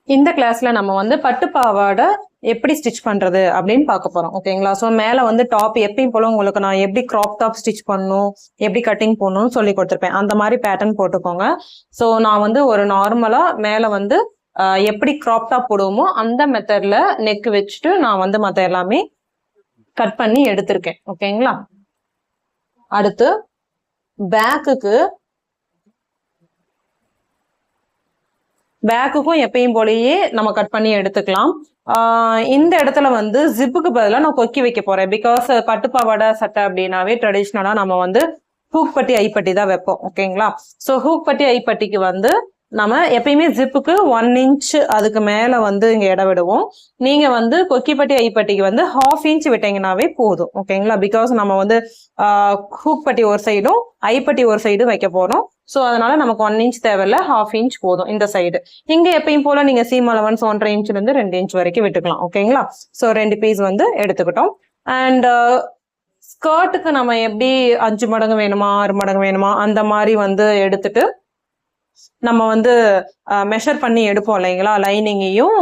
இந்த கிளாஸ்ல நம்ம வந்து பட்டு பாவாடை எப்படி ஸ்டிச் பண்றது அப்படின்னு பார்க்க போறோம். ஓகேங்களா? ஸோ மேல வந்து டாப் எப்பயும் போல உங்களுக்கு நான் எப்படி கிராப் டாப் ஸ்டிச் பண்ணணும், எப்படி கட்டிங் போடணும்னு சொல்லி கொடுத்துருப்பேன். அந்த மாதிரி பேட்டர்ன் போட்டுக்கோங்க. ஸோ நான் வந்து ஒரு நார்மலா மேல வந்து எப்படி கிராப் டாப் போடுவோமோ அந்த மெத்தட்ல நெக் வச்சுட்டு நான் வந்து மற்ற எல்லாமே கட் பண்ணி எடுத்திருக்கேன். ஓகேங்களா? அடுத்து பேக்குக்கும் எப்பயும் போலயே நம்ம கட் பண்ணி எடுத்துக்கலாம். இந்த இடத்துல வந்து ஜிப்புக்கு பதிலாக நான் கொக்கி வைக்க போறேன். பிகாஸ் பட்டுப்பாவாடை சட்டை அப்படின்னாவே ட்ரெடிஷ்னலா நம்ம வந்து ஹூக் பட்டி ஐப்பட்டி தான் வைப்போம். ஓகேங்களா? ஸோ ஹூக் பட்டி ஐப்பட்டிக்கு வந்து நம்ம எப்பயுமே ஜிப்புக்கு 1 இன்ச் அதுக்கு மேல வந்து இங்க இடம் விடுவோம். நீங்க வந்து கொக்கிப்பட்டி ஐப்பட்டிக்கு வந்து 1/2 இன்ச் விட்டீங்கன்னாவே போதும். ஓகேங்களா? பிகாஸ் நம்ம வந்து ஹூக் பட்டி ஒரு சைடும் ஐப்பட்டி ஒரு சைடும் வைக்க போறோம். ஸோ அதனால நமக்கு 1 இன்ச் தேவையில்ல, 1/2 இன்ச் போதும் இந்த சைடு. இங்க எப்பயும் போல நீங்க சீம் அலவன்ஸ் 1.5 இன்ச்ல இருந்து 2 இன்ச் வரைக்கும் விட்டுக்கலாம். ஓகேங்களா? ஸோ 2 பீஸ் வந்து எடுத்துக்கிட்டோம். அண்ட் ஸ்கர்ட்டுக்கு நம்ம எப்படி 5 மடங்கு வேணுமா 6 மடங்கு வேணுமா அந்த மாதிரி வந்து எடுத்துட்டு நம்ம வந்து மெஷர் பண்ணி எடுப்போம் இல்லைங்களா? லைனிங்கையும்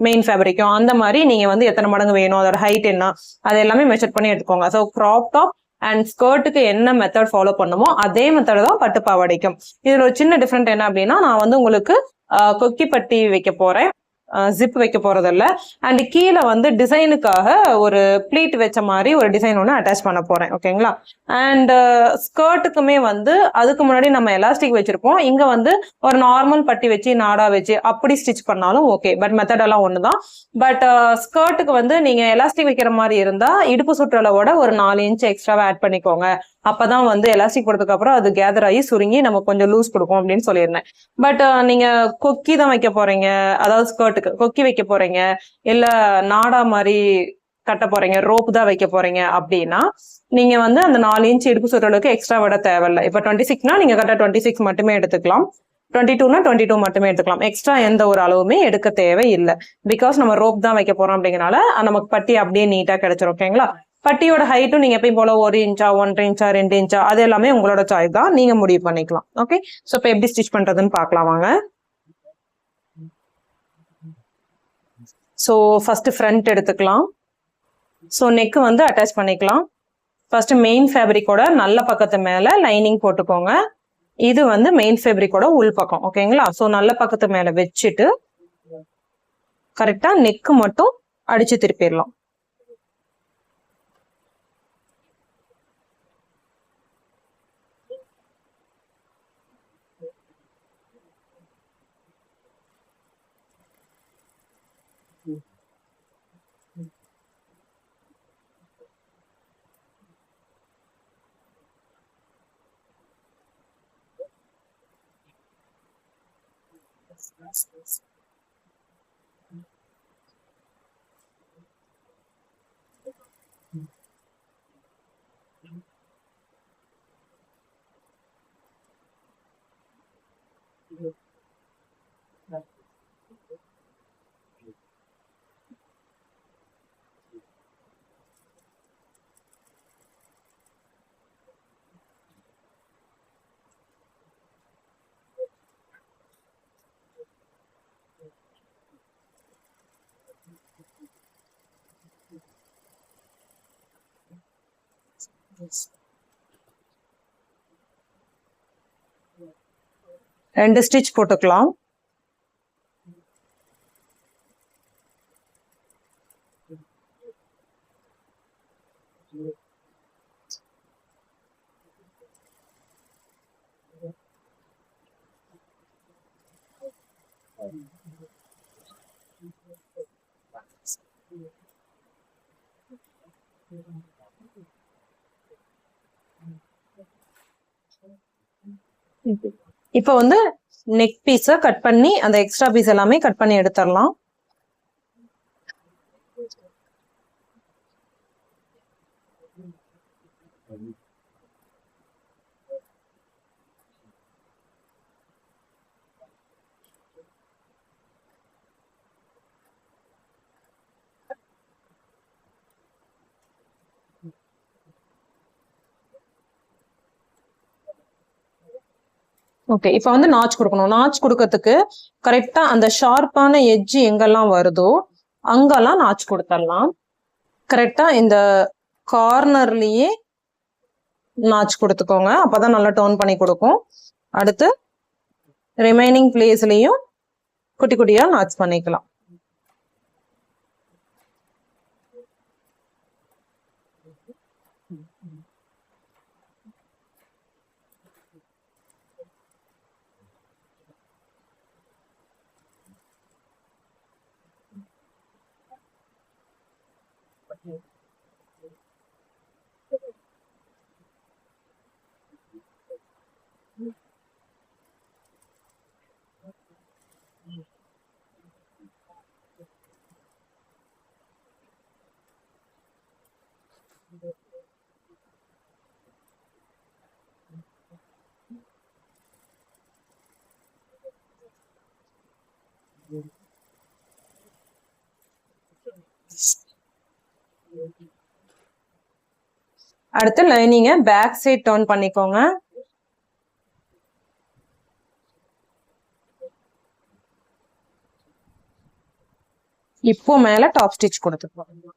மெயின் ஃபேப்ரிக்கும் அந்த மாதிரி நீங்க வந்து எத்தனை மடங்கு வேணும், அதோட ஹைட் என்ன, அது எல்லாமே மெஷர் பண்ணி எடுத்துக்கோங்க. ஸோ கிராப் டாப் அண்ட் ஸ்கர்ட்டுக்கு என்ன மெத்தட் ஃபாலோ பண்ணுமோ அதே மெத்தட் தான் பட்டு பாவாடைக்கும். இதுல ஒரு சின்ன டிஃப்ரெண்ட் என்ன அப்படின்னா, நான் வந்து உங்களுக்கு கொக்கி பட்டி வைக்க போறேன், ஜிப் வைக்க போறதில்ல. அண்ட் கீழே வந்து டிசைனுக்காக ஒரு ப்ளீட் வச்ச மாதிரி ஒரு டிசைன் ஒன்று அட்டாச் பண்ண போறேன். ஓகேங்களா? அண்ட் ஸ்கர்ட்டுக்குமே வந்து அதுக்கு முன்னாடி நம்ம எலாஸ்டிக் வச்சிருப்போம். இங்க வந்து ஒரு நார்மல் பட்டி வச்சு நாடா வச்சு அப்படி ஸ்டிச் பண்ணாலும் ஓகே. பட் மெத்தட் எல்லாம் ஒண்ணுதான். பட் ஸ்கர்ட்டுக்கு வந்து நீங்க எலாஸ்டிக் வைக்கிற மாதிரி இருந்தா இடுப்பு சுற்றளவோட ஒரு 4 இன்ச் எக்ஸ்ட்ராவா ஆட் பண்ணிக்கோங்க. அப்பதான் வந்து எலாஸ்டிக் போட்டதுக்கு அப்புறம் அது கேதர் ஆகி சுருங்கி நம்ம கொஞ்சம் லூஸ் கொடுக்கும் அப்படின்னு சொல்லியிருந்தேன். பட் நீங்க கொக்கி தான் வைக்க போறீங்க, அதாவது ஸ்கர்ட்டுக்கு கொக்கி வைக்க போறீங்க, இல்ல நாடா மாதிரி கட்ட போறீங்க, ரோப் தான் வைக்க போறீங்க அப்படின்னா நீங்க வந்து அந்த 4 இன்ச் இடுப்பு சுற்றளவுக்கு எக்ஸ்ட்ரா விட தேவையில்லை. இப்ப 26னா நீங்க கரெக்டா 26 மட்டுமே எடுத்துக்கலாம். 22னா 22 மட்டுமே எடுத்துக்கலாம். எக்ஸ்ட்ரா எந்த ஒரு அளவுமே எடுக்க தேவை இல்லை. பிகாஸ் நம்ம ரோப் தான் வைக்க போறோம் அப்படிங்கறனால நமக்கு பட்டி அப்படியே நீட்டா கிடைச்சிரும். ஓகேங்களா? பட்டியோட ஹைட்டும் நீங்க எப்பயும் போல 1 இன்ச்சா 1.5 இன்ச்சா 2 இன்ச்சா அது எல்லாமே உங்களோட சாய்ஸ் தான், நீங்க முடிவு பண்ணிக்கலாம். ஓகே, ஸோ இப்போ எப்படி ஸ்டிச் பண்றதுன்னு பார்க்கலாம் வாங்க. ஸோ ஃபர்ஸ்ட் ஃப்ரண்ட் எடுத்துக்கலாம். ஸோ நெக் வந்து அட்டாச் பண்ணிக்கலாம். ஃபர்ஸ்ட் மெயின் ஃபேப்ரிக்கோட நல்ல பக்கத்து மேல லைனிங் போட்டுக்கோங்க. இது வந்து மெயின் ஃபேப்ரிக்கோட உள் பக்கம். ஓகேங்களா? ஸோ நல்ல பக்கத்து மேல வச்சுட்டு கரெக்டா நெக் மட்டும் அடிச்சு திருப்பிடலாம். ரெண்டு ஸ்டிச் போட்டுக்கலாம். இப்போ வந்து நெக் பீஸை கட் பண்ணி அந்த எக்ஸ்ட்ரா பீஸ் எல்லாமே கட் பண்ணி எடுத்துடலாம். ஓகே, இப்போ வந்து நாச் கொடுக்கணும். நாச் கொடுக்கறதுக்கு கரெக்டா அந்த ஷார்ப்பான எட்ஜ் எங்கெல்லாம் வருதோ அங்கெல்லாம் நாச் கொடுத்துடலாம். கரெக்டா இந்த கார்னர்லயே நாச் கொடுத்துக்கோங்க, அப்பதான் நல்லா டோன் பண்ணி கொடுக்கும். அடுத்து ரிமைனிங் பிளேஸ்லயும் குட்டி குட்டியா நாச் பண்ணிக்கலாம். அடுத்து லைனிங்க பேக் சைட் டர்ன் பண்ணிக்கோங்க. இப்போ மேல டாப் ஸ்டிச் கொடுத்துக்கோங்க.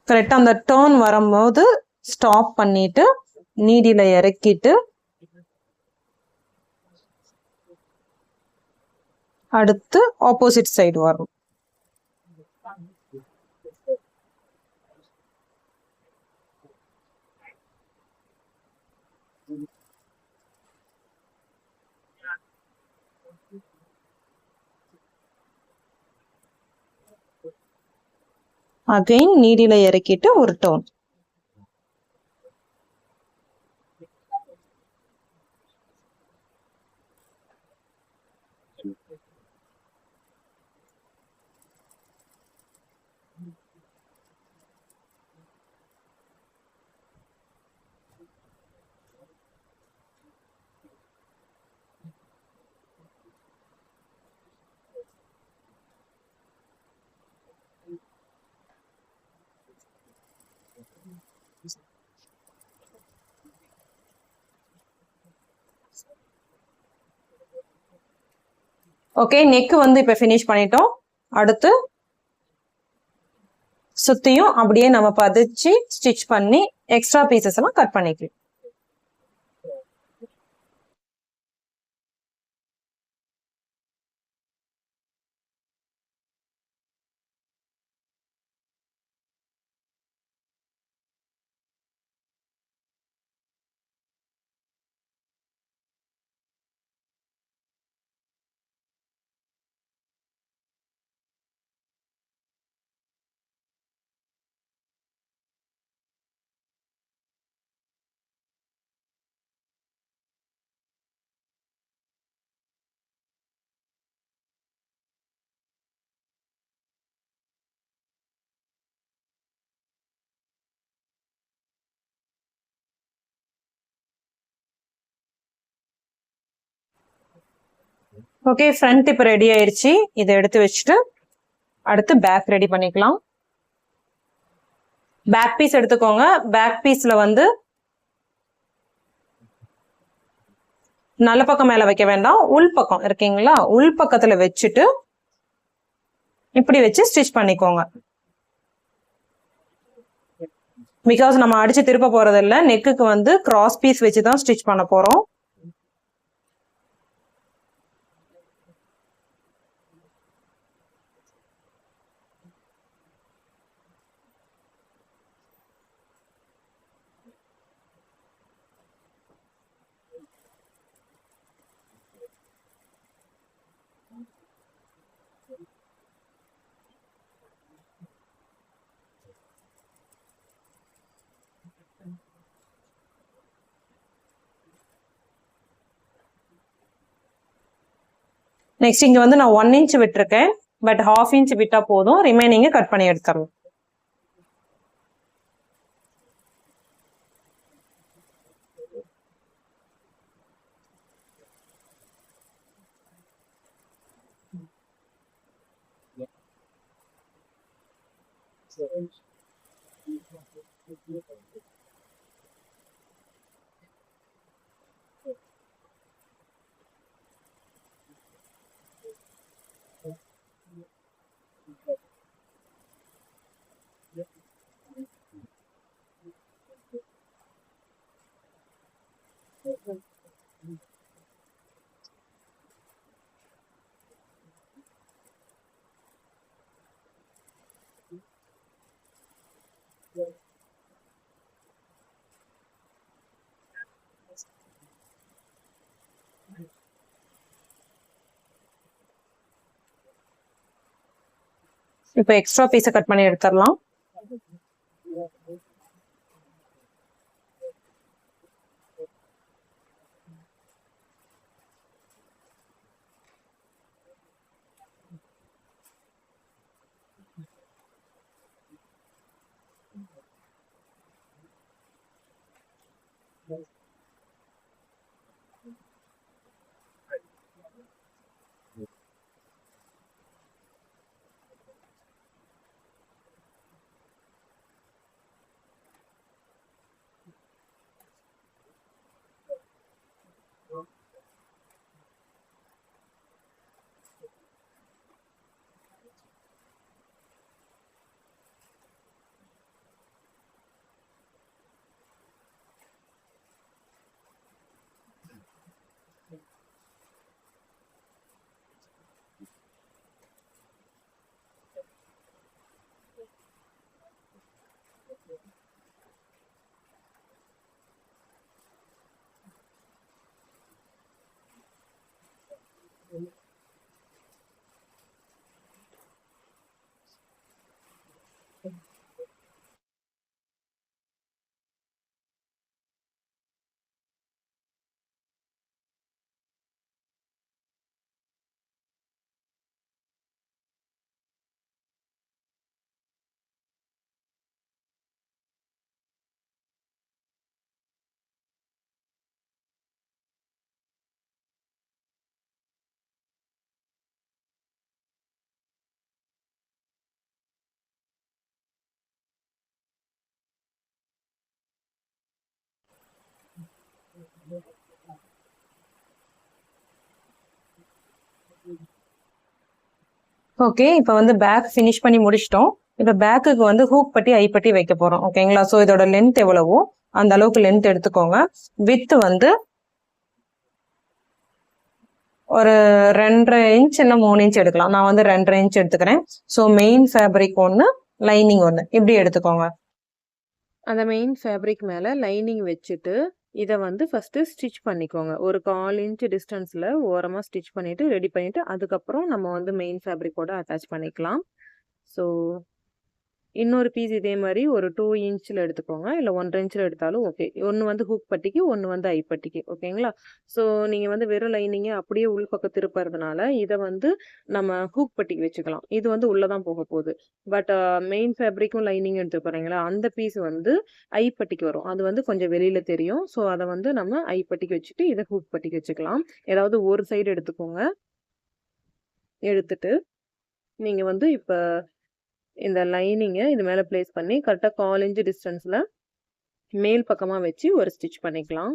கரெக்டா அந்த டர்ன் வரும்போது ஸ்டாப் பண்ணிட்டு நீடில இறக்கிட்டு அடுத்து ஆப்போசிட் சைடு வரும். அகைன் நீடில இறக்கிட்டு ஒரு டர்ன். ஓகே, நெக் வந்து இப்ப ஃபினிஷ் பண்ணிட்டோம். அடுத்து சுத்தியும் அப்படியே நம்ம பதிச்சு ஸ்டிச் பண்ணி எக்ஸ்ட்ரா பீசஸ் எல்லாம் கட் பண்ணிக்கலாம். ஓகே, ஃப்ரண்ட் இப்ப ரெடி ஆயிருச்சு. இதை எடுத்து வச்சுட்டு அடுத்து பேக் ரெடி பண்ணிக்கலாம். பேக் பீஸ் எடுத்துக்கோங்க. பேக் பீஸ்ல வந்து நல்ல பக்கம் மேல வைக்க வேண்டாம், உள் பக்கம் இருக்கீங்களா, உள் பக்கத்துல வச்சுட்டு இப்படி வச்சு ஸ்டிச் பண்ணிக்கோங்க. பிகாஸ் நம்ம அடிச்சு திருப்ப போறது இல்லை, நெக்குக்கு வந்து கிராஸ் பீஸ் வச்சுதான் ஸ்டிச் பண்ண போறோம். நெக்ஸ்ட் இங்க வந்து நான் 1 இன்ச் விட்டுருக்கேன், பட் 1/2 இன்ச் விட்டா போதும். ரிமைனிங்க கட் பண்ணி எடுத்துறோம். இப்போ எக்ஸ்ட்ரா பீஸை கட் பண்ணி எடுத்துடலாம். ஓகே, இப்போ வந்து பேக் ஃபினிஷ் பண்ணி முடிச்சிட்டோம். இப்போ பேக்குக்கு வந்து ஹூக் பட்டி ஐப்பட்டி வைக்க போறோம். ஓகேங்களா? ஸோ இதோட லென்த் எவ்வளவோ அந்த அளவுக்கு லென்த் எடுத்துக்கோங்க. வித் வந்து ஒரு 2.5 இன்ச் இல்லை 3 இன்ச் எடுக்கலாம். நான் வந்து 2.5 இன்ச் எடுத்துக்கிறேன். ஸோ மெயின் ஃபேப்ரிக் ஒன்று, லைனிங் ஒன்று, இப்படி எடுத்துக்கோங்க. அந்த மெயின் ஃபேப்ரிக் மேலே லைனிங் வச்சுட்டு இதை வந்து ஃபஸ்ட்டு ஸ்டிச் பண்ணிக்கோங்க. ஒரு 1/4 இன்ச் டிஸ்டன்ஸில் ஓரமாக ஸ்டிச் பண்ணிவிட்டு ரெடி பண்ணிவிட்டு அதுக்கப்புறம் நம்ம வந்து மெயின் ஃபேப்ரிக்கோட அட்டாச் பண்ணிக்கலாம். ஸோ இன்னொரு பீஸ் இதே மாதிரி ஒரு 2 இன்ச்சில் எடுத்துக்கோங்க, இல்லை 1.5 இன்ச்சில் எடுத்தாலும் ஓகே. ஒன்று வந்து ஹூக் பட்டிக்கு, ஒன்று வந்து ஐப்பட்டிக்கு. ஓகேங்களா? ஸோ நீங்கள் வந்து வெறும் லைனிங்கே அப்படியே உள்பக்கம் திருப்பறதுனால இதை வந்து நம்ம ஹூக் பட்டிக்கு வச்சுக்கலாம். இது வந்து உள்ளே தான் போக போகுது. பட் மெயின் ஃபேப்ரிக்கும் லைனிங் எடுத்து போகிறீங்களா, அந்த பீஸ் வந்து ஐப்பட்டிக்கு வரும். அது வந்து கொஞ்சம் வெளியில் தெரியும். ஸோ அதை வந்து நம்ம ஐப்பட்டிக்கு வச்சுட்டு இதை ஹூக் பட்டிக்கு வச்சுக்கலாம். ஏதாவது ஒரு சைடு எடுத்துக்கோங்க. எடுத்துட்டு நீங்கள் வந்து இப்போ இந்த லைனிங்கை இது மேலே பிளேஸ் பண்ணி கரெக்டாக 1/4 இன்ச் டிஸ்டன்ஸில் மேல் பக்கமாக வச்சு ஒரு ஸ்டிச் பண்ணிக்கலாம்.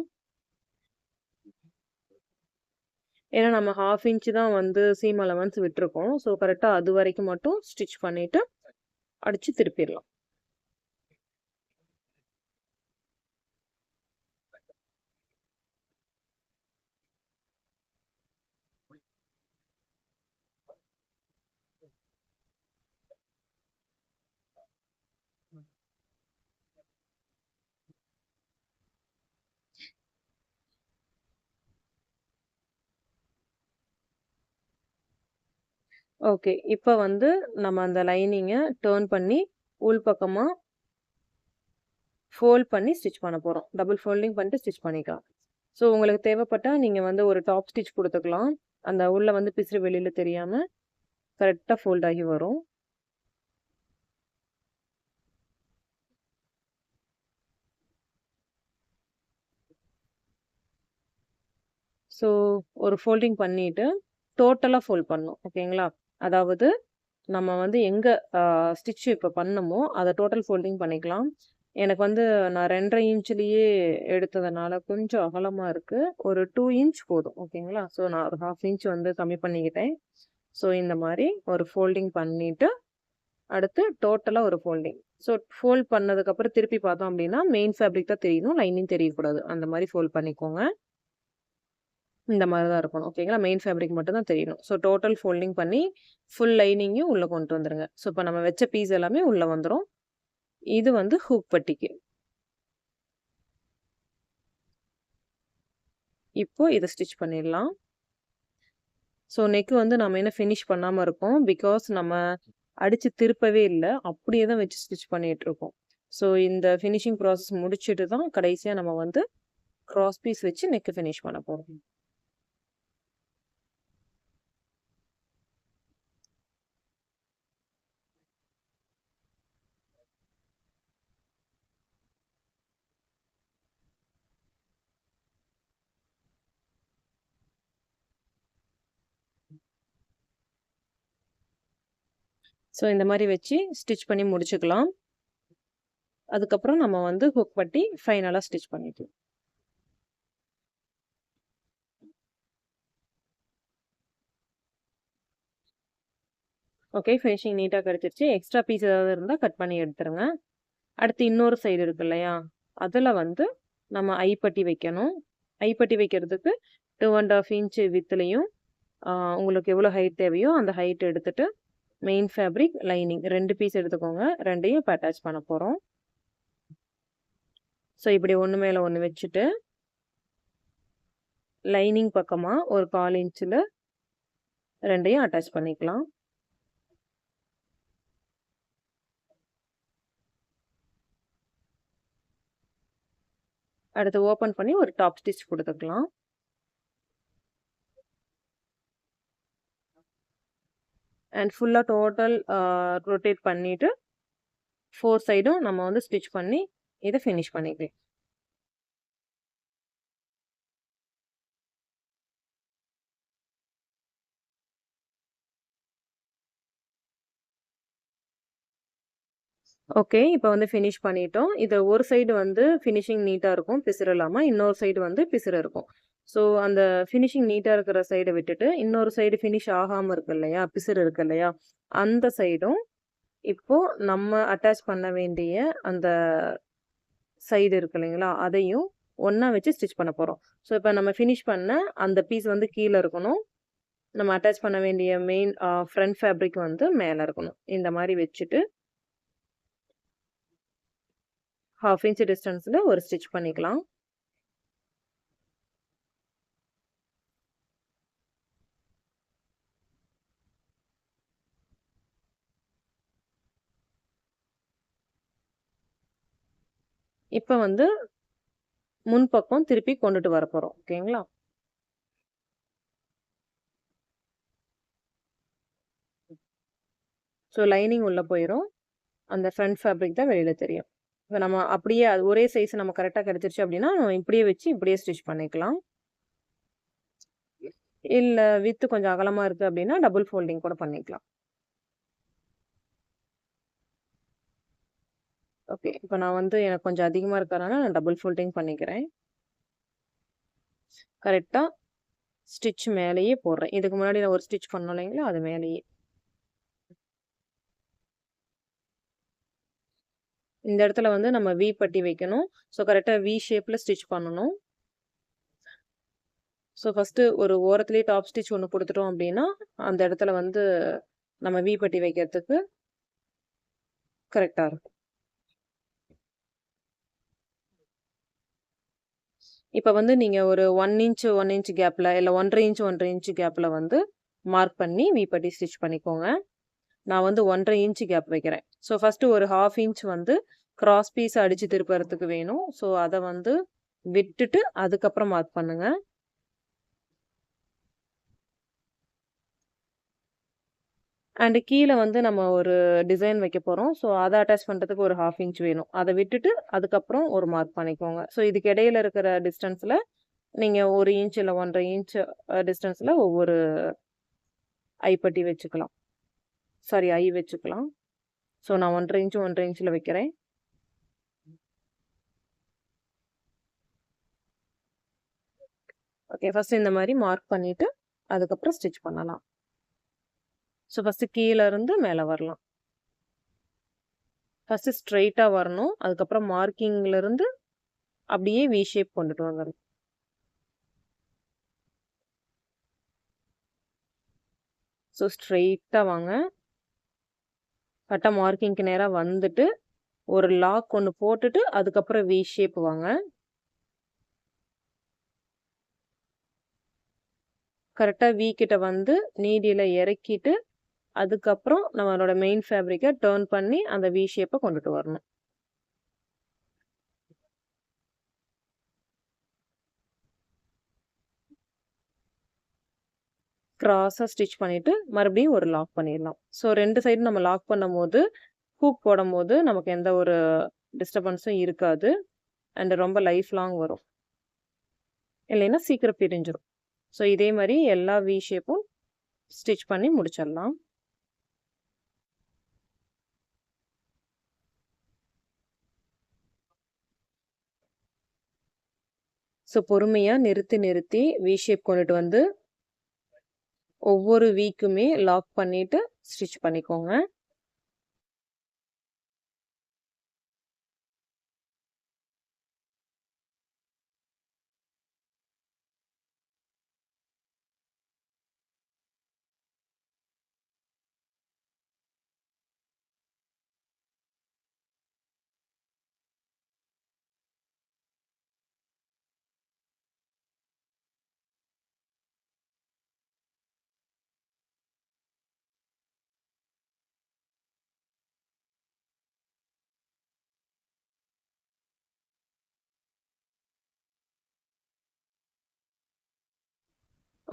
ஏன்னா நம்ம 1/2 இன்ச் தான் வந்து சீம் அலவன்ஸ் விட்டுருக்கோம். ஸோ கரெக்டாக அது வரைக்கும் மட்டும் ஸ்டிச் பண்ணிவிட்டு அடித்து திருப்பிடலாம். ஓகே, இப்போ வந்து நம்ம அந்த லைனிங்கை டேர்ன் பண்ணி உள் பக்கமாக ஃபோல்ட் பண்ணி ஸ்டிச் பண்ண போகிறோம். டபுள் ஃபோல்டிங் பண்ணிட்டு ஸ்டிச் பண்ணிக்கலாம். ஸோ உங்களுக்கு தேவைப்பட்டால் நீங்கள் வந்து ஒரு டாப் ஸ்டிச் கொடுத்துக்கலாம். அந்த உள்ளே வந்து பிசுறு வெளியில் தெரியாமல் கரெக்டாக ஃபோல்ட் ஆகி வரும். ஸோ ஒரு ஃபோல்டிங் பண்ணிவிட்டு டோட்டலாக ஃபோல்ட் பண்ணணும். ஓகேங்களா? அதாவது நம்ம வந்து எங்கே ஸ்டிச் இப்போ பண்ணமோ அதை டோட்டல் ஃபோல்டிங் பண்ணிக்கலாம். எனக்கு வந்து நான் 2.5 இன்ச்லேயே எடுத்ததுனால கொஞ்சம் அகலமாக இருக்குது. ஒரு 2 இன்ச் போதும். ஓகேங்களா? ஸோ நான் ஒரு 1/2 இன்ச் வந்து கம்மி பண்ணிக்கிட்டேன். ஸோ இந்த மாதிரி ஒரு ஃபோல்டிங் பண்ணிவிட்டு அடுத்து டோட்டலாக ஒரு ஃபோல்டிங். ஸோ ஃபோல்ட் பண்ணதுக்கப்புறம் திருப்பி பார்த்தோம் அப்படின்னா மெயின் ஃபேப்ரிக் தான் தெரியணும், லைனிங் தெரியக்கூடாது. அந்த மாதிரி ஃபோல்ட் பண்ணிக்கோங்க. இந்த மாதிரி தான் இருக்கணும். ஓகேங்களா? மெயின் ஃபேப்ரிக் மட்டும் தான் தெரியணும். ஸோ டோட்டல் ஃபோல்டிங் பண்ணி ஃபுல் லைனிங்கையும் உள்ளே கொண்டு வந்துருங்க. ஸோ இப்போ நம்ம வச்ச பீஸ் எல்லாமே உள்ளே வந்துடும். இது வந்து ஹூக் பட்டிக்கு. இப்போ இதை ஸ்டிச் பண்ணிடலாம். ஸோ நெக் வந்து நம்ம என்ன ஃபினிஷ் பண்ணாமல் இருக்கோம். பிகாஸ் நம்ம அடித்து திருப்பவே இல்லை, அப்படியே தான் வச்சு ஸ்டிச் பண்ணிகிட்டு இருக்கோம். ஸோ இந்த ஃபினிஷிங் ப்ராசஸ் முடிச்சுட்டு தான் கடைசியாக நம்ம வந்து க்ராஸ் பீஸ் வச்சு நெக்கு ஃபினிஷ் பண்ண போகிறோம். ஸோ இந்த மாதிரி வச்சு ஸ்டிச் பண்ணி முடிச்சுக்கலாம். அதுக்கப்புறம் நம்ம வந்து ஹுக் பட்டி ஃபைனலாக ஸ்டிச் பண்ணிக்கலாம். ஓகே, ஃபினிஷிங் நீட்டாக கிடச்சிருச்சு. எக்ஸ்ட்ரா பீஸ் ஏதாவது இருந்தால் கட் பண்ணி எடுத்துருங்க. அடுத்து இன்னொரு சைடு இருக்கு இல்லையா, அதில் வந்து நம்ம ஐப்பட்டி வைக்கணும். ஐப்பட்டி வைக்கிறதுக்கு 2.5 இன்ச் வித்துலையும் உங்களுக்கு எவ்வளோ ஹைட் தேவையோ அந்த ஹைட் எடுத்துகிட்டு மெயின் ஃபேப்ரிக், லைனிங் 2 பீஸ் எடுத்துக்கோங்க. ரெண்டையும் இப்போ அட்டாச் பண்ண போகிறோம். ஸோ இப்படி ஒன்று மேலே ஒன்று வச்சுட்டு லைனிங் பக்கமாக ஒரு 1/4 இன்ச்சில் ரெண்டையும் அட்டாச் பண்ணிக்கலாம். அடுத்து ஓப்பன் பண்ணி ஒரு டாப் ஸ்டிச் கொடுத்துக்கலாம். அண்ட் ஃபுல்லாக டோட்டல் ரொட்டேட் பண்ணிவிட்டு 4 சைடும் நம்ம வந்து ஸ்டிச் பண்ணி இதை ஃபினிஷ் பண்ணிக்கலாம். ஓகே, இப்போ வந்து ஃபினிஷ் பண்ணிட்டோம். இது ஒரு சைடு வந்து ஃபினிஷிங் நீட்டாக இருக்கும், பிசுறு இல்லாமல். இன்னொரு சைடு வந்து பிசுறு இருக்கும். ஸோ அந்த ஃபினிஷிங் நீட்டாக இருக்கிற சைடை விட்டுட்டு இன்னொரு சைடு ஃபினிஷ் ஆகாமல் இருக்கு இல்லையா, பிசுறு இருக்கு இல்லையா, அந்த சைடும் இப்போது நம்ம அட்டாச் பண்ண வேண்டிய அந்த சைடு இருக்கு இல்லைங்களா, அதையும் ஒன்றா வச்சு ஸ்டிச் பண்ண போகிறோம். ஸோ இப்போ நம்ம ஃபினிஷ் பண்ண அந்த பீஸ் வந்து கீழே இருக்கணும். நம்ம அட்டாச் பண்ண வேண்டிய மெயின் ஃப்ரண்ட் ஃபேப்ரிக் வந்து மேலே இருக்கணும். இந்த மாதிரி வச்சுட்டு 1/2 இன்ச் டிஸ்டன்ஸில் ஒரு ஸ்டிச் பண்ணிக்கலாம். இப்போ வந்து முன்பக்கம் திருப்பி கொண்டுட்டு வர போகிறோம். ஓகேங்களா? ஸோ லைனிங் உள்ளே போயிடும், அந்த ஃப்ரண்ட் ஃபேப்ரிக் தான் வெளியில் தெரியும். இப்போ நம்ம அப்படியே அது ஒரே சைஸ் நம்ம கரெக்டாக கிடச்சிருச்சு அப்படின்னா நம்ம இப்படியே வச்சு இப்படியே ஸ்டிச் பண்ணிக்கலாம். இல்லை வித்து கொஞ்சம் அகலமாக இருக்குது அப்படின்னா டபுள் ஃபோல்டிங் கூட பண்ணிக்கலாம். ஓகே, இப்போ நான் வந்து எனக்கு கொஞ்சம் அதிகமாக இருக்கிறனால நான் டபுள் ஃபோல்டிங் பண்ணிக்கிறேன். கரெக்டாக ஸ்டிச் மேலேயே போடுறேன். இதுக்கு முன்னாடி நான் ஒரு ஸ்டிச் பண்ணோம் இல்லைங்களா, அது மேலேயே. இந்த இடத்துல வந்து நம்ம வி பட்டி வைக்கணும். ஸோ கரெக்டாக வி ஷேப்பில் ஸ்டிச் பண்ணணும். ஸோ ஃபஸ்ட்டு ஒரு ஓரத்துலேயே டாப் ஸ்டிச் ஒன்று கொடுத்துட்டோம் அப்படின்னா அந்த இடத்துல வந்து நம்ம வி பட்டி வைக்கிறதுக்கு கரெக்டாக இருக்கும். இப்போ வந்து நீங்கள் ஒரு 1 இன்ச் கேப்பில் இல்லை 1.5 இன்ச் கேப்பில் வந்து மார்க் பண்ணி வி பட்டி ஸ்டிச் பண்ணிக்கோங்க. நான் வந்து 1.5 இன்ச் கேப் வைக்கிறேன். ஸோ ஃபஸ்ட்டு ஒரு 1/2 இன்ச் வந்து கிராஸ் பீஸ் அடித்து திருப்புறதுக்கு வேணும். ஸோ அதை வந்து விட்டுட்டு அதுக்கப்புறம் மார்க் பண்ணுங்கள். அண்டு கீழே வந்து நம்ம ஒரு டிசைன் வைக்க போகிறோம். ஸோ அதை அட்டாச் பண்ணுறதுக்கு ஒரு 1/2 இன்ச் வேணும். அதை விட்டுட்டு அதுக்கப்புறம் ஒரு மார்க் பண்ணிக்கோங்க. ஸோ இதுக்கு இடையில இருக்கிற டிஸ்டன்ஸில் நீங்கள் 1 இன்ச் இல்லை 1.5 இன்ச் டிஸ்டன்ஸில் ஒவ்வொரு ஐப்பட்டி வச்சுக்கலாம். சாரி ஐ வச்சுக்கலாம். ஸோ நான் 1.5 இன்ச் 1.5 இன்ச்சில் வைக்கிறேன். ஓகே, ஃபர்ஸ்ட் இந்த மாதிரி மார்க் பண்ணிட்டு அதுக்கப்புறம் ஸ்டிச் பண்ணலாம். ஸோ ஃபர்ஸ்ட் கீழே இருந்து மேலே வரலாம். ஃபர்ஸ்ட் ஸ்ட்ரெயிட்டா வரணும். அதுக்கப்புறம் மார்க்கிங்ல இருந்து அப்படியே வி ஷேப் கொண்டுட்டு வந்துடணும். ஸோ ஸ்ட்ரெயிட்டா வாங்க. கரெக்டாக மார்க்கிங்க்கு நேராக வந்துட்டு ஒரு லாக் ஒன்று போட்டுட்டு அதுக்கப்புறம் வி ஷேப் வாங்க. கரெக்டாக வி கிட்ட வந்து நீடியில் இறக்கிட்டு அதுக்கப்புறம் நம்மளோட மெயின் ஃபேப்ரிக்கை டேர்ன் பண்ணி அந்த வி ஷேப்பை கொண்டுட்டு வரணும். கிராஸாக ஸ்டிச் பண்ணிவிட்டு மறுபடியும் ஒரு லாக் பண்ணிடலாம். ஸோ 2 சைடு நம்ம லாக் பண்ணும் போது ஹூக் போடும் போது நமக்கு எந்த ஒரு டிஸ்டர்பன்ஸும் இருக்காது. அண்ட் ரொம்ப லைஃப் லாங் வரும். இல்லைன்னா சீக்கிரம் பிரிஞ்சிடும். ஸோ இதே மாதிரி எல்லா வி ஷேப்பும் ஸ்டிச் பண்ணி முடிச்சிடலாம். ஸோ பொறுமையாக நிறுத்தி வி ஷேப் கொண்டுட்டு வந்து ஒவ்வொரு வீக்குமே லாக் பண்ணிட்டு ஸ்டிச் பண்ணிக்கோங்க.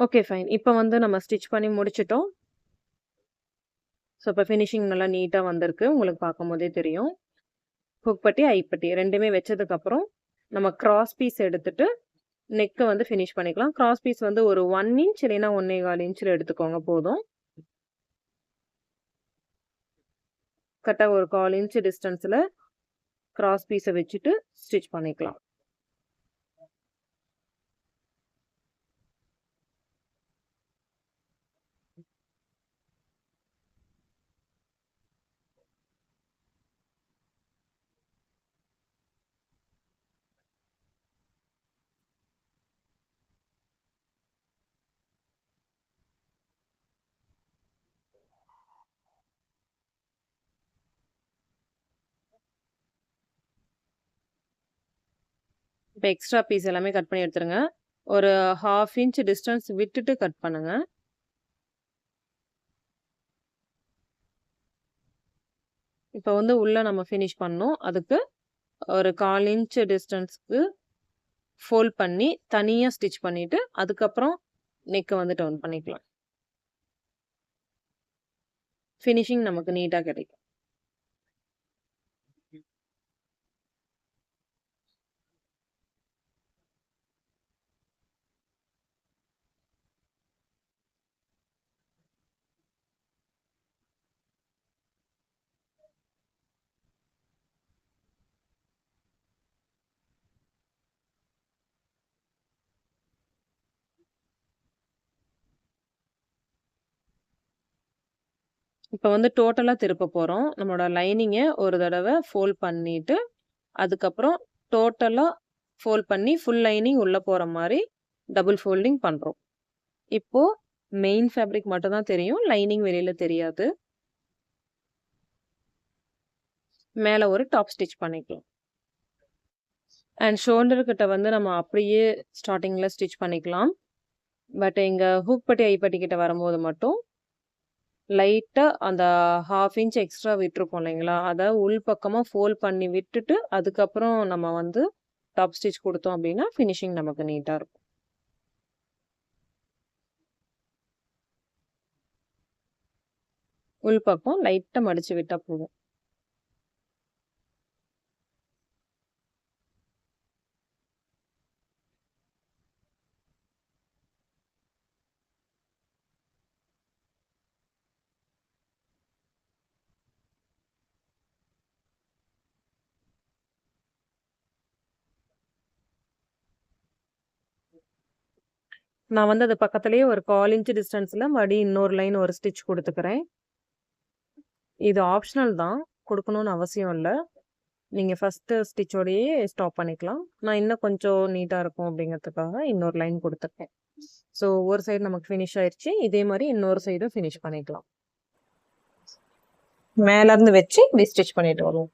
Okay fine. இப்போ வந்து நம்ம ஸ்டிச் பண்ணி முடிச்சிட்டோம். ஸோ இப்போ ஃபினிஷிங் நல்லா நீட்டாக வந்திருக்கு. உங்களுக்கு பார்க்கும்போதே தெரியும். ஹுக் பட்டி ஐப்பட்டி ரெண்டுமே வச்சதுக்கப்புறம் நம்ம கிராஸ் பீஸ் எடுத்துட்டு நெக்கை வந்து ஃபினிஷ் பண்ணிக்கலாம். கிராஸ் பீஸ் வந்து ஒரு 1 இன்ச் இல்லைன்னா 1.25 இன்ச்சில் எடுத்துக்கோங்க போதும். கரெக்டாக ஒரு 1/4 இன்ச் டிஸ்டன்ஸில் கிராஸ் பீஸை வச்சுட்டு ஸ்டிச் பண்ணிக்கலாம். இப்போ எக்ஸ்ட்ரா பீஸ் எல்லாமே கட் பண்ணி எடுத்துருங்க. ஒரு 1/2 இன்ச் டிஸ்டன்ஸ் விட்டுட்டு கட் பண்ணுங்க. இப்போ வந்து உள்ள நம்ம ஃபினிஷ் பண்ணோம். அதுக்கு ஒரு 1/4 இன்ச் டிஸ்டன்ஸ்க்கு ஃபோல்ட் பண்ணி தனியாக ஸ்டிச் பண்ணிட்டு அதுக்கப்புறம் நெக்கை வந்து டர்ன் பண்ணிக்கலாம். ஃபினிஷிங் நமக்கு நீட்டாக கிடைக்கும். இப்போ வந்து டோட்டலாக திருப்ப போகிறோம். நம்மளோட லைனிங்கை ஒரு தடவை ஃபோல்ட் பண்ணிட்டு அதுக்கப்புறம் டோட்டலாக ஃபோல்ட் பண்ணி ஃபுல் லைனிங் உள்ளே போகிற மாதிரி டபுள் ஃபோல்டிங் பண்ணுறோம். இப்போது மெயின் ஃபேப்ரிக் மட்டும் தான் தெரியும். லைனிங் வெளியில் தெரியாது. மேலே ஒரு டாப் ஸ்டிச் பண்ணிக்கலாம். அண்ட் ஷோல்டர்கிட்ட வந்து நம்ம அப்படியே ஸ்டார்டிங்கில் ஸ்டிச் பண்ணிக்கலாம். பட் இங்கே ஹூக் பட்டி ஐப்பட்டி கிட்ட வரும்போது மட்டும் லைட்டாக அந்த 1/2 இன்ச் எக்ஸ்ட்ரா விட்டுருப்போம் இல்லைங்களா, அதை உள் பக்கமாக ஃபோல்ட் பண்ணி விட்டுட்டு அதுக்கப்புறம் நம்ம வந்து டாப் ஸ்டிச் கொடுத்தோம் அப்படின்னா ஃபினிஷிங் நமக்கு நீட்டாக இருக்கும். உள் பக்கம் லைட்டாக மடித்து விட்டால் போதும். நான் வந்து அது பக்கத்துலயே ஒரு 1/4 இன்ச் டிஸ்டன்ஸ்ல மறுபடியும் இன்னொரு லைன் ஒரு ஸ்டிச் குடுத்துக்கிறேன். இது ஆப்ஷனல் தான். குடுக்கணும்னு அவசியம் இல்ல. நீங்க ஃபர்ஸ்ட் ஸ்டிச்சோடயே ஸ்டாப் பண்ணிக்கலாம். நான் இன்னும் கொஞ்சம் நீட்டா இருக்கும் அப்படிங்கிறதுக்காக இன்னொரு லைன் குடுத்துருக்கேன். ஸோ ஒரு சைடு நமக்கு ஃபினிஷ் ஆயிருச்சு. இதே மாரி இன்னொரு சைடும் ஃபினிஷ் பண்ணிக்கலாம். மேல இருந்து வச்சு இப்படி ஸ்டிச் பண்ணிட்டு வருவோம்.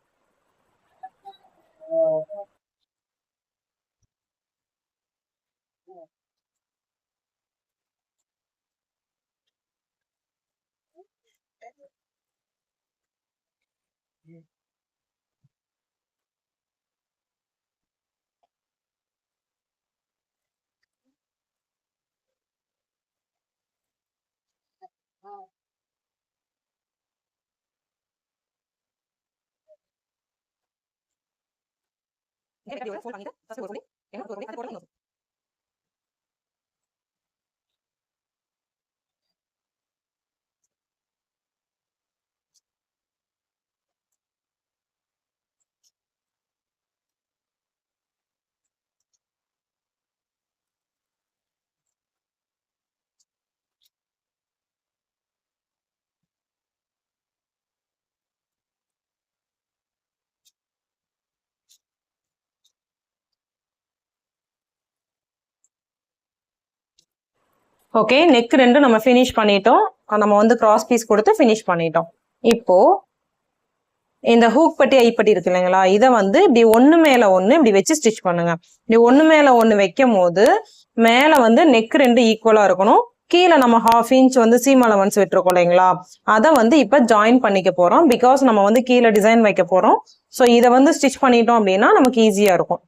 ஓகே, நெக் 2 நம்ம ஃபினிஷ் பண்ணிட்டோம். நம்ம வந்து கிராஸ் பீஸ் கொடுத்து ஃபினிஷ் பண்ணிட்டோம். இப்போ இந்த ஹூக் பட்டி ஐப்பட்டி இருக்கு இல்லைங்களா, இதை வந்து இப்படி ஒண்ணு மேல ஒண்ணு இப்படி வச்சு ஸ்டிச் பண்ணுங்க. இப்படி ஒண்ணு மேல ஒண்ணு வைக்கும் போது மேல வந்து நெக் 2 ஈக்குவலா இருக்கணும். கீழே நம்ம 1/2 இன்ச் வந்து சீம் அலவன்ஸ் விட்டுருக்கோம் இல்லைங்களா, அதை வந்து இப்ப ஜாயின் பண்ணிக்க போறோம். பிகாஸ் நம்ம வந்து கீழே டிசைன் வைக்க போறோம். ஸோ இதை வந்து ஸ்டிச் பண்ணிட்டோம் அப்படின்னா நமக்கு ஈஸியா இருக்கும்.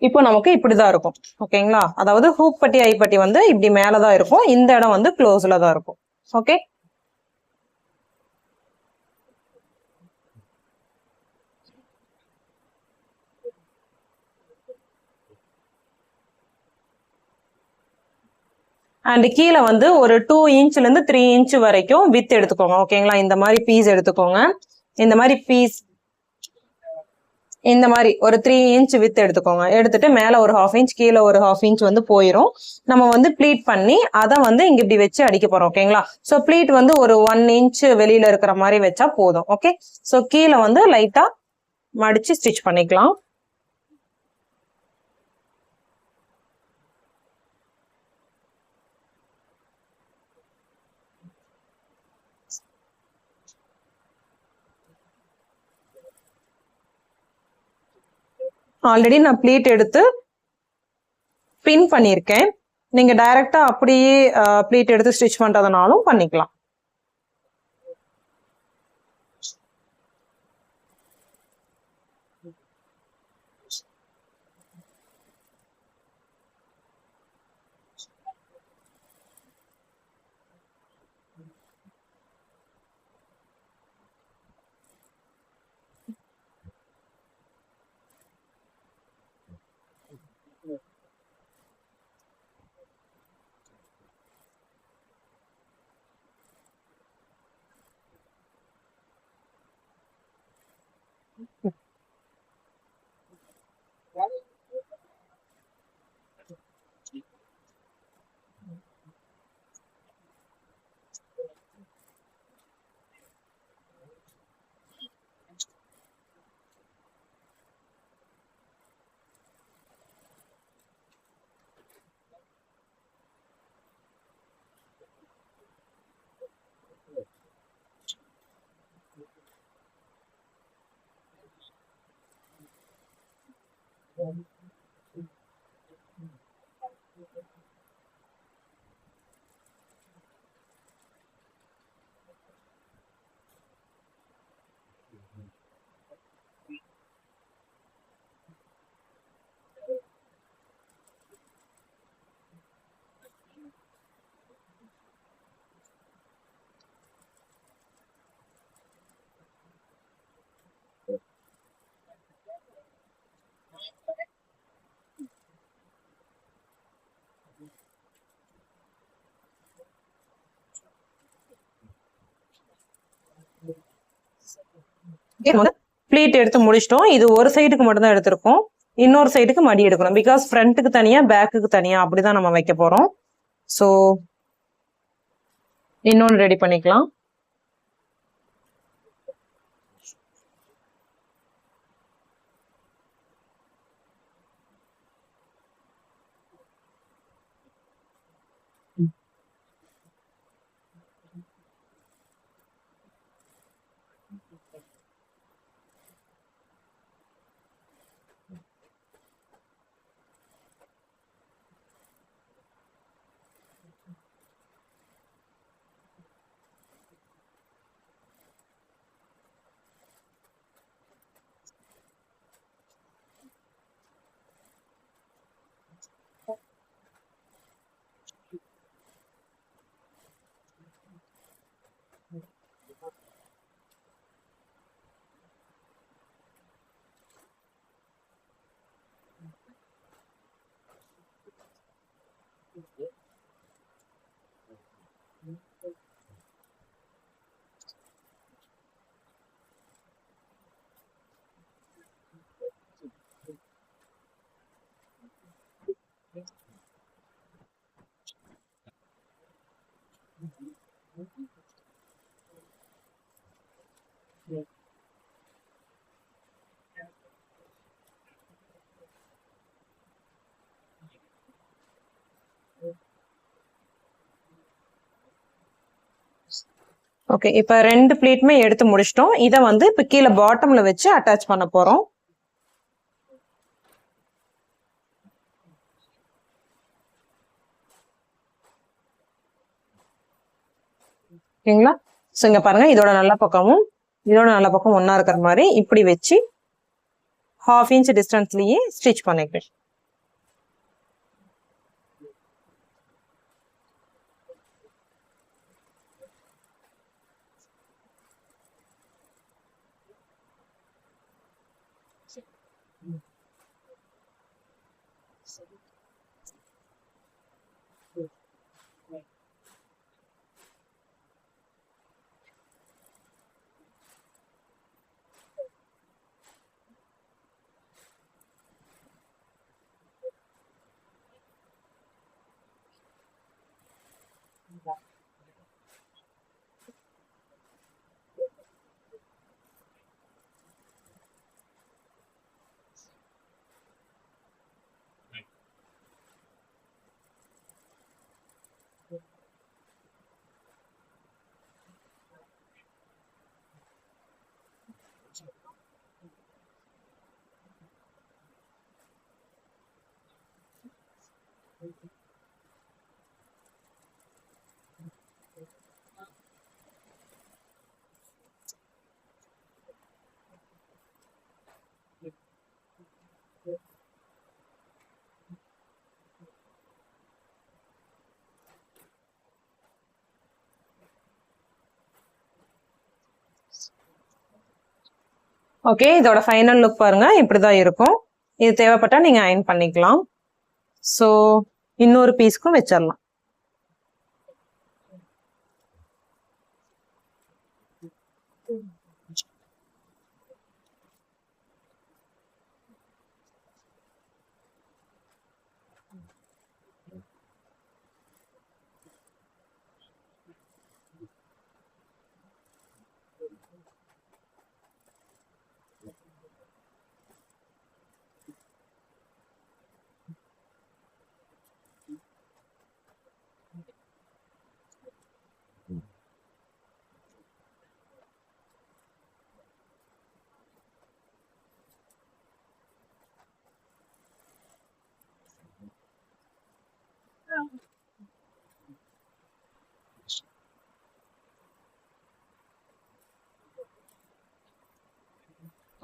இப்போ நமக்கு இப்படிதான் இருக்கும். ஓகேங்களா, அதாவது ஹூக் பட்டி ஐப்பட்டி வந்து இப்படி மேலதான் இருக்கும். இந்த இடம் வந்து க்ளோஸ்ல தான் இருக்கும். ஓகே, அண்ட் கீழே வந்து ஒரு 2 இன்ச்ல இருந்து 3 இன்ச் வரைக்கும் வித் எடுத்துக்கோங்க. ஓகேங்களா, இந்த மாதிரி பீஸ் எடுத்துக்கோங்க. இந்த மாதிரி பீஸ் இந்த மாதிரி ஒரு 3 இன்ச் வித் எடுத்துக்கோங்க. எடுத்துட்டு மேல ஒரு 1/2 இன்ச் கீழே ஒரு 1/2 இன்ச் வந்து போயிடும். நம்ம வந்து ப்ளீட் பண்ணி அதை வந்து இங்க இப்படி வச்சு அடிக்க போறோம். ஓகேங்களா, ஸோ ப்ளீட் வந்து ஒரு 1 இன்ச் வெளியில இருக்கிற மாதிரி வச்சா போதும். ஓகே, ஸோ கீழே வந்து லைட்டா மடிச்சு ஸ்டிச் பண்ணிக்கலாம். ஆல்ரெடி நான் ப்ளீட் எடுத்து பின் பண்ணியிருக்கேன். நீங்க டைரக்டா அப்படியே ப்ளீட் எடுத்து ஸ்டிச் பண்றதுனாலும் பண்ணிக்கலாம். ப்ளீட் எடுத்து முடிச்சிட்டோம். இது ஒரு சைடுக்கு மட்டும் தான் எடுத்திருக்கோம். இன்னொரு சைடுக்கு மடி எடுக்கணும். பிகாஸ் ஃப்ரண்ட்டுக்கு தனியா பேக்குக்கு தனியா அப்படிதான் நம்ம வைக்க போறோம். ஸோ இன்னொன்று ரெடி பண்ணிக்கலாம். ஓகே, இப்ப 2 ப்ளீட்டுமே எடுத்து முடிச்சிட்டோம். இதை வந்து இப்ப கீழே பாட்டம்ல வச்சு அட்டாச் பண்ண போறோம். ஓகேங்களா? ஸோ இங்க பாருங்க, இதோட நல்ல பக்கமும் இதோட நல்ல பக்கம் ஒன்னா இருக்கிற மாதிரி இப்படி வச்சு 1/2 இன்ச் டிஸ்டன்ஸ்லயே ஸ்டிச் பண்ணிக்கிறேன். ஓகே, இதோட ஃபைனல் லுக் பாருங்க, இப்படிதான் இருக்கும். இது தேவைப்பட்டா நீங்க அயன் பண்ணிக்கலாம். ஸோ இன்னொரு பீஸ்க்கும் வச்சிடலாம்.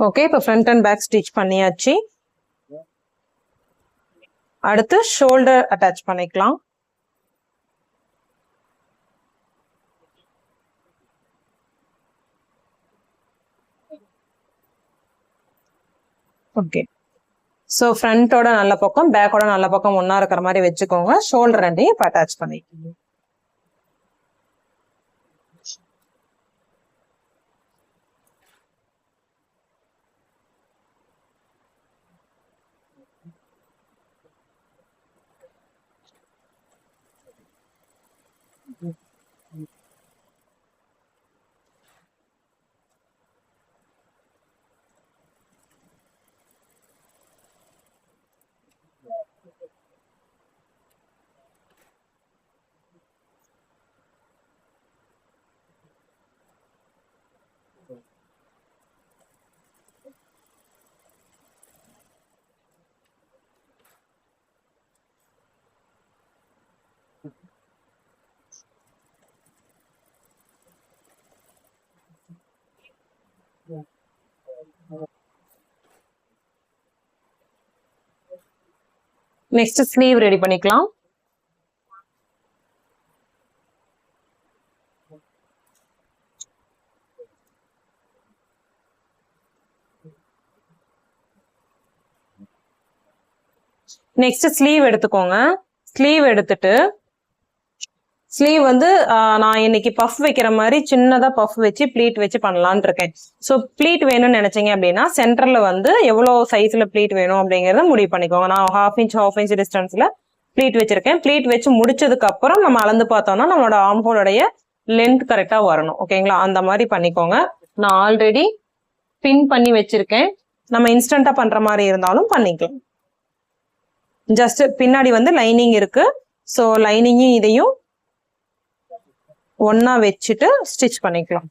ஓகே, இப்போ ஃப்ரண்ட் அண்ட் பேக் ஸ்டிச் பண்ணியாச்சு. அடுத்து ஷோல்டர் அட்டாச் பண்ணிக்கலாம். ஓகே, ஸோ ஃப்ரண்டோட நல்ல பக்கம் பேக்கோட நல்ல பக்கம் ஒன்னா இருக்கிற மாதிரி வச்சுக்கோங்க. ஷோல்டர் ரெண்டையும் இப்போ அட்டாச் பண்ணிக்கோங்க. நெக்ஸ்ட் ஸ்லீவ் ரெடி பண்ணிக்கலாம். நெக்ஸ்ட் ஸ்லீவ் எடுத்துக்கோங்க. ஸ்லீவ் எடுத்துட்டு ஸ்லீவ் வந்து நான் இன்னைக்கு பஃப் வைக்கிற மாதிரி சின்னதா பஃப் வச்சு ப்ளீட் வச்சு பண்ணலான் இருக்கேன். ஸோ ப்ளீட் வேணும்னு நினைச்சீங்க அப்படின்னா சென்டர்ல வந்து எவ்வளோ சைஸ்ல ப்ளீட் வேணும் அப்படிங்கறத முடிவு பண்ணிக்கோங்க. நான் ஹாஃப் இன்ச் டிஸ்டன்ஸ்ல ப்ளீட் வச்சிருக்கேன். ப்ளீட் வச்சு முடிச்சதுக்கு அப்புறம் நம்ம அளந்து பார்த்தோம்னா நம்மளோட ஆம்ஹோலுடைய லென்த் கரெக்டா வரணும். ஓகேங்களா? அந்த மாதிரி பண்ணிக்கோங்க. நான் ஆல்ரெடி பின் பண்ணி வச்சிருக்கேன். நம்ம இன்ஸ்டன்டா பண்ற மாதிரி இருந்தாலும் பண்ணிக்கலாம். ஜஸ்ட் பின்னாடி வந்து லைனிங் இருக்கு. ஸோ லைனிங்கும் இதையும் ஒன்னா வச்சுட்டு ஸ்டிச் பண்ணிக்கலாம்.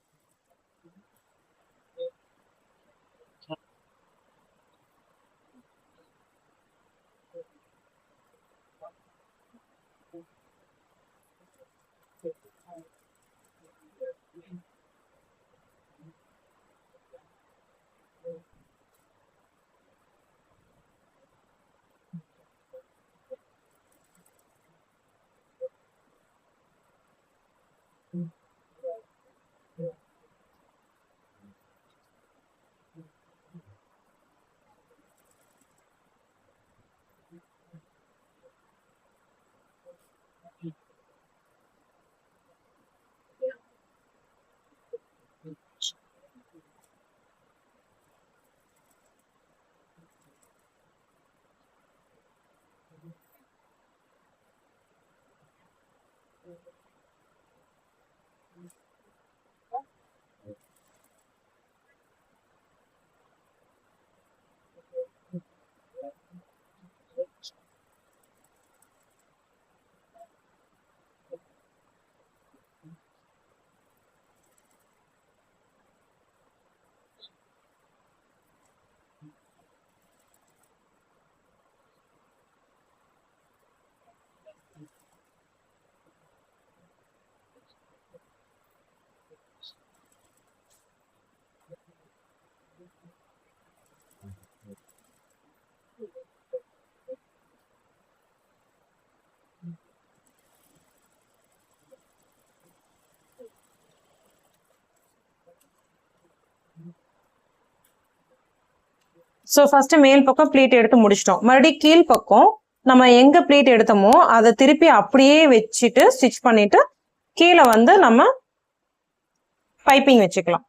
ஸோ ஃபர்ஸ்ட் மேல் பக்கம் ப்ளீட் எடுத்து முடிச்சிட்டோம். மறுபடியும் கீழ் பக்கம் நம்ம எங்க ப்ளீட் எடுத்தோமோ அதை திருப்பி அப்படியே வச்சுட்டு ஸ்டிச் பண்ணிட்டு கீழே வந்து நம்ம பைப்பிங் வச்சுக்கலாம்.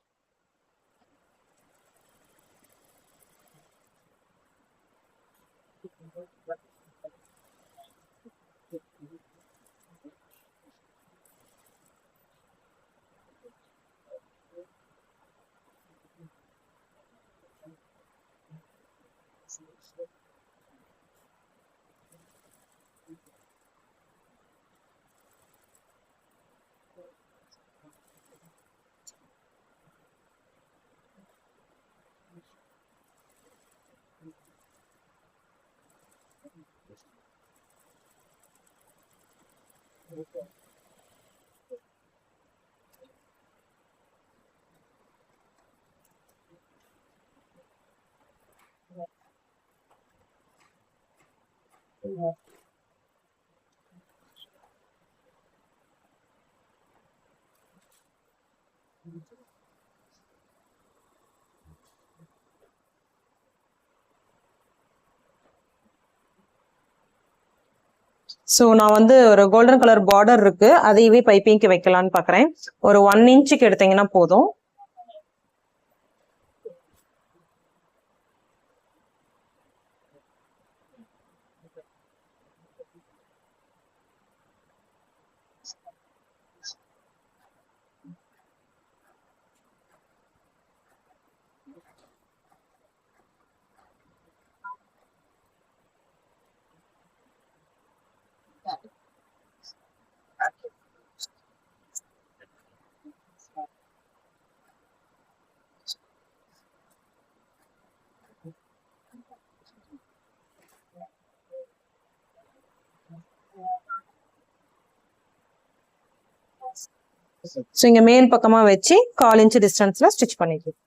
ஸோ நான் வந்து ஒரு கோல்டன் கலர் பார்டர் இருக்கு, அதையவே பைப்பிங்க்கு வைக்கலான்னு பாக்குறேன். ஒரு 1 இன்ச்சுக்கு எடுத்தீங்கன்னா போதும். ஸோ இங்க மேல் பக்கமா வச்சு 1/4 இன்ச் டிஸ்டன்ஸ்ல ஸ்டிச் பண்ணிக்கலாம்.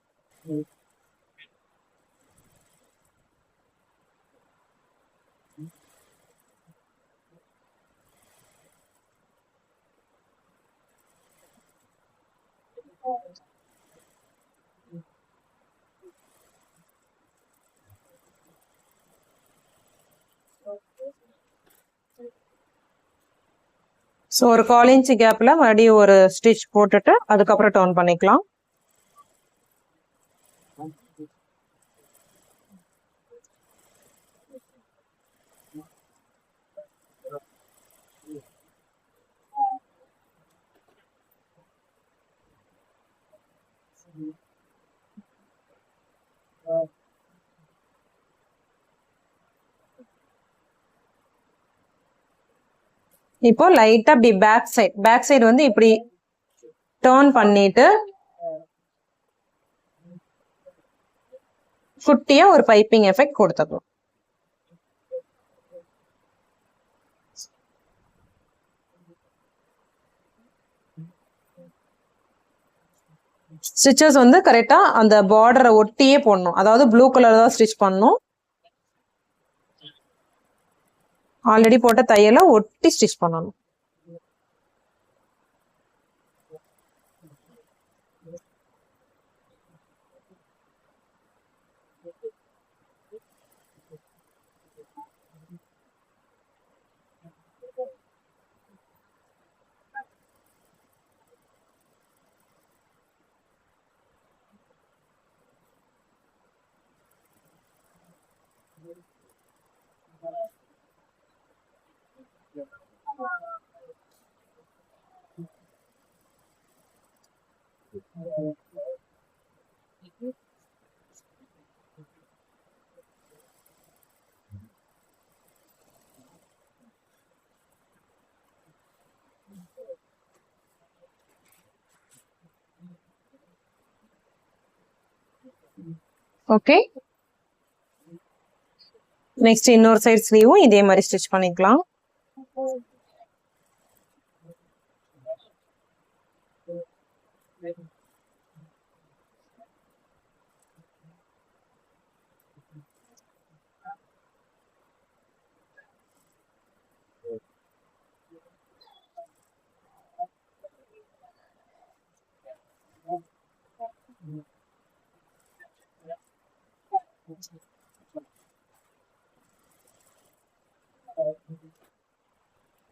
ஸோ ஒரு 1/4 இன்ச் கேப்ல மறுபடியும் ஒரு ஸ்டிச் போட்டுட்டு அதுக்கப்புறம் டர்ன் பண்ணிக்கலாம். இப்போ லைட்டா அப்படி பேக் சைடு வந்து இப்படி டர்ன் பண்ணிட்டு குட்டியா ஒரு பைப்பிங் எஃபெக்ட் கொடுத்துக்கலாம். ஸ்டிச்சஸ் வந்து கரெக்டா அந்த பார்டரை ஒட்டியே போடணும். அதாவது ப்ளூ கலர் தான் ஸ்டிச் பண்ணணும். ஆல்ரெடி போட்ட தையலை ஒட்டி ஸ்டிச் பண்ணணும். ஓகே, நெக்ஸ்ட் இன்னொரு சைடு ஸ்லீவும் இதே மாதிரி ஸ்டிச் பண்ணிக்கலாம்.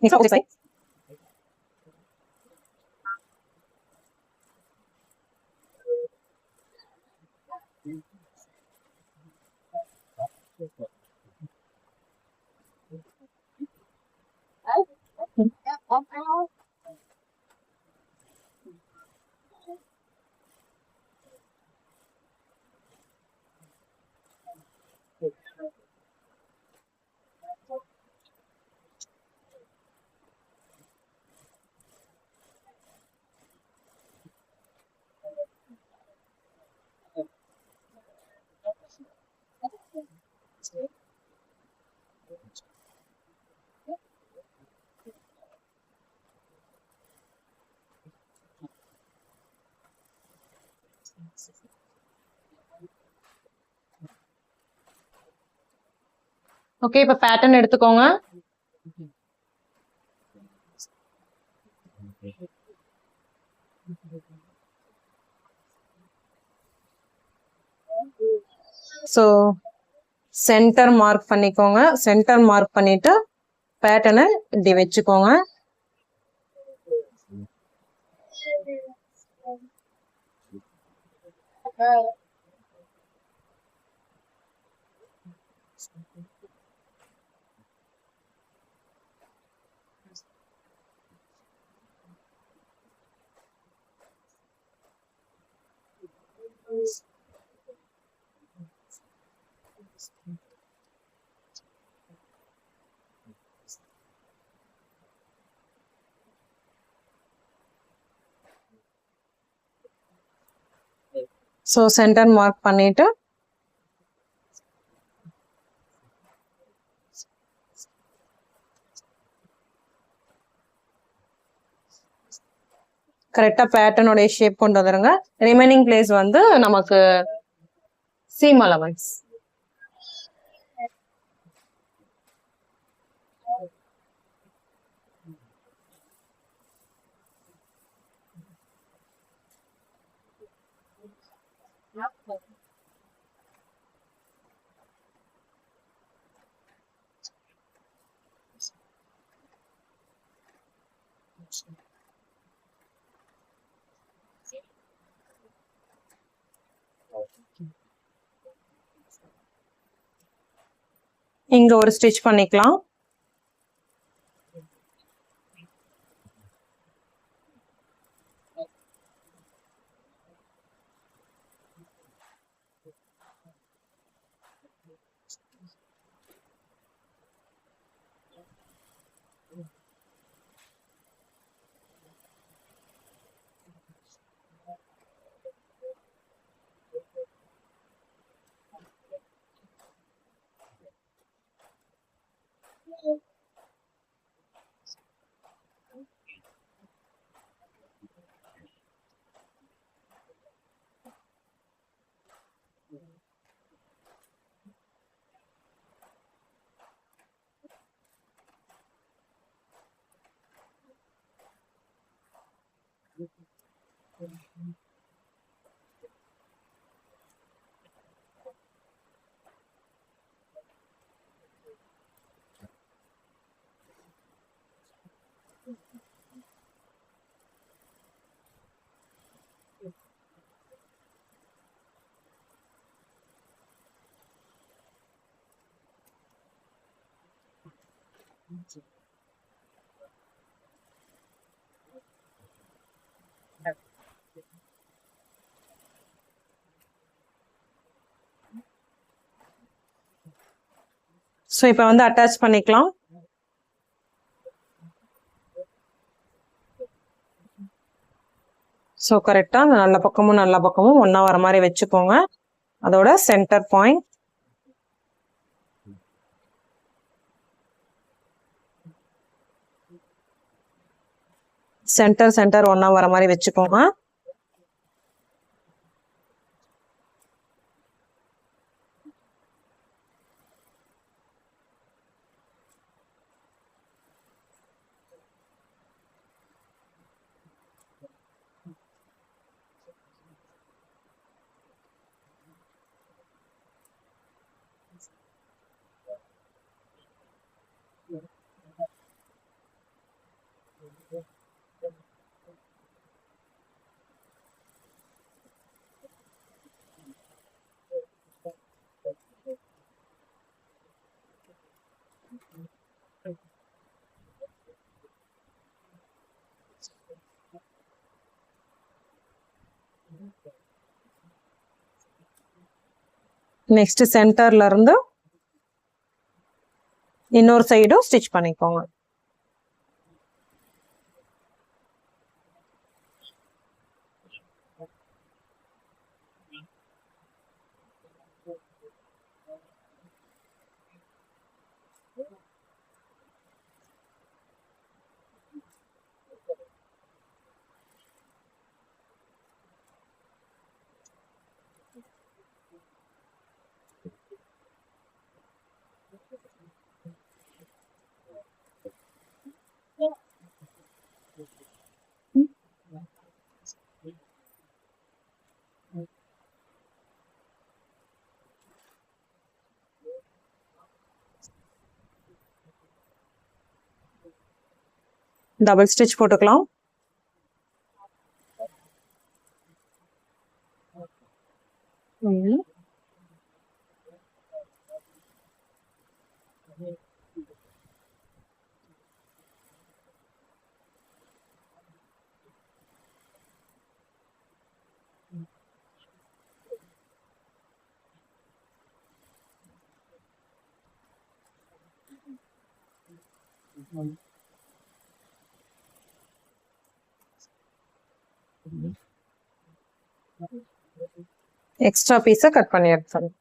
Next opposite side. ஓகே, இப்ப பேட்டர்ன் எடுத்துக்கோங்க. ஸோ சென்டர் மார்க் பண்ணிக்கோங்க. சென்டர் மார்க் பண்ணிட்டு பேட்டர்னை இப்படி வச்சுக்கோங்க. ஸோ சென்டர் மார்க் பண்ணிட்டு கரெக்டா பேட்டர்னோட ஷேப் கொண்டு வந்துருங்க. ரிமைனிங் பிளேஸ் வந்து நமக்கு சீம் அலவன்ஸ். இங்க ஒரு ஸ்டிச் பண்ணிக்கலாம். ஸோ இப்போ வந்து அட்டாச் பண்ணிக்கலாம். ஸோ கரெக்டாக அந்த நல்ல பக்கமும் ஒன்றா வர மாதிரி வச்சுக்கோங்க. அதோட சென்டர் பாயிண்ட் சென்டர் ஒன்றா வர மாதிரி வச்சுக்கோங்க. நெக்ஸ்ட் சென்டர்ல இருந்து இன்னொரு சைடும் ஸ்டிச் பண்ணிக்கோங்க. டபுள் ஸ்டிச் போட்டுக்கலாம். எக்ஸ்ட்ரா பீஸை கட் பண்ணி எடுத்துருங்க.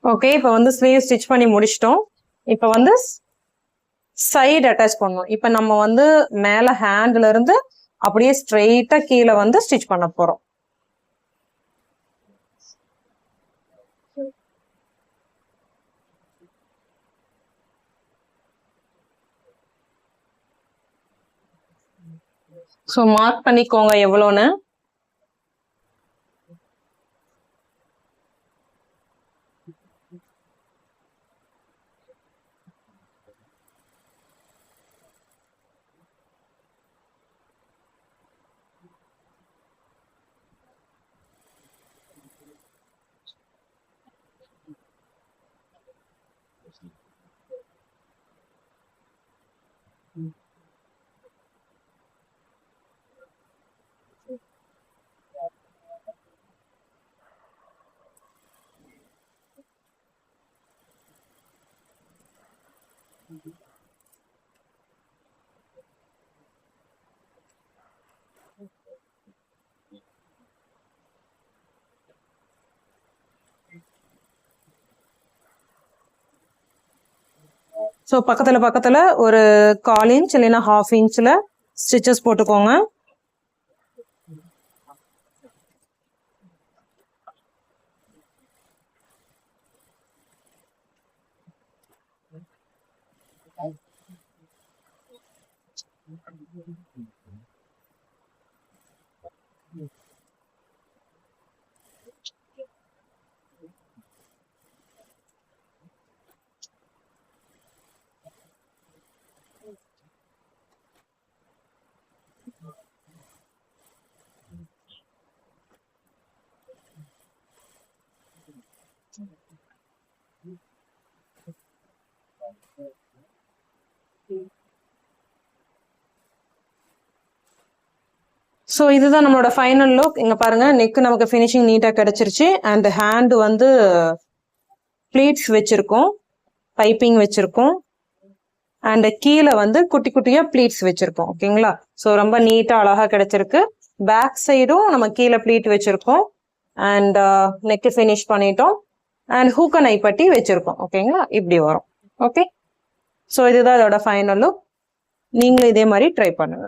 ஓகே, இப்போ வந்து ஸ்லீவ் ஸ்டிச் பண்ணி முடிச்சிட்டோம். இப்போ வந்து சைடு அட்டாச் பண்ணணும். இப்போ நம்ம வந்து மேல ஹேண்ட்ல இருந்து அப்படியே ஸ்ட்ரெயிட்டா கீழே வந்து ஸ்டிச் பண்ண போறோம். ஸோ மார்க் பண்ணிக்கோங்க எவ்வளோன்னு. ஸோ பக்கத்துல ஒரு 1/4 இன்ச் இல்லைன்னா 1/2 இன்ச்சில் ஸ்டிச்சஸ் போட்டுக்கோங்க. ஸோ இதுதான் நம்மளோட ஃபைனல் லுக். இங்கே பாருங்க, நெக் நமக்கு ஃபினிஷிங் நீட்டாக கிடைச்சிருச்சு. அண்ட் ஹேண்டு வந்து ப்ளீட்ஸ் வச்சிருக்கோம், பைப்பிங் வச்சிருக்கோம், அண்ட் கீழே வந்து குட்டி குட்டியாக ப்ளீட்ஸ் வச்சிருக்கோம். ஓகேங்களா? ஸோ ரொம்ப நீட்டாக அழகாக கிடைச்சிருக்கு. பேக் சைடும் நம்ம கீழே ப்ளீட் வச்சிருக்கோம் அண்ட் நெக்கு ஃபினிஷ் பண்ணிட்டோம் அண்ட் ஹூக்க நைப்பட்டி வச்சிருக்கோம். ஓகேங்களா? இப்படி வரும். ஓகே, ஸோ இதுதான் இதோட ஃபைனல் லுக். நீங்களும் இதே மாதிரி ட்ரை பண்ணுங்க.